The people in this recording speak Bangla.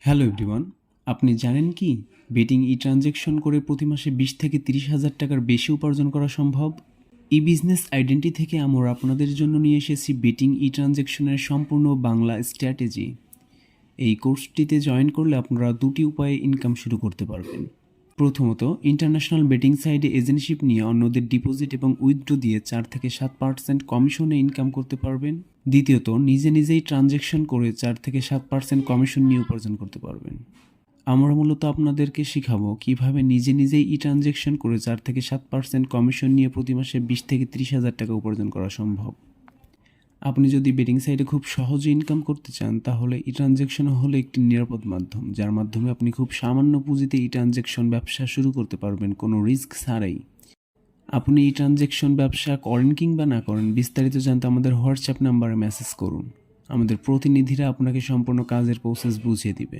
হ্যালো এভরিওয়ান, আপনি জানেন কি বেটিং ট্রানজ্যাকশন করে প্রতি মাসে 20 থেকে 30,000 টাকার বেশি উপার্জন করা সম্ভব? বিজনেস আইডেন্টি থেকে আমরা আপনাদের জন্য নিয়ে এসেছি বেটিং ট্রানজ্যাকশনের সম্পূর্ণ বাংলা স্ট্র্যাটেজি। এই কোর্সটিতে জয়েন করলে আপনারা দুটি উপায়ে ইনকাম শুরু করতে পারবেন। প্রথমত, ইন্টারন্যাশনাল বেটিং সাইটে এজেন্টশিপ নিয়ে অন্যদের ডিপোজিট এবং উইথড্র দিয়ে 4 থেকে 7% কমিশনে ইনকাম করতে পারবেন। দ্বিতীয়ত, নিজেই ট্রানজ্যাকশন করে 4 থেকে 7% কমিশন নিয়ে উপার্জন করতে পারবেন। আমরা মূলত আপনাদেরকে শিখাবো কিভাবে নিজেই ট্রানজ্যাকশন করে 4 থেকে 7% কমিশন নিয়ে প্রতি মাসে 20 থেকে 30,000 টাকা উপার্জন করা সম্ভব। আপনি যদি বেটিং সাইটে খুব সহজে ইনকাম করতে চান, তাহলে ট্রানজ্যাকশন হলো একটি নিরাপদ মাধ্যম, যার মাধ্যমে আপনি খুব সামান্য পুঁজিতে ট্রানজ্যাকশন ব্যবসা শুরু করতে পারবেন কোনো রিস্ক ছাড়াই। আপনি ট্রানজ্যাকশন ব্যবসা করেন কিংবা না করেন, বিস্তারিত জানতে আমাদের হোয়াটসঅ্যাপ নাম্বারে মেসেজ করুন। আমাদের প্রতিনিধিরা আপনাকে সম্পূর্ণ কাজের প্রসেস বুঝিয়ে দিবে।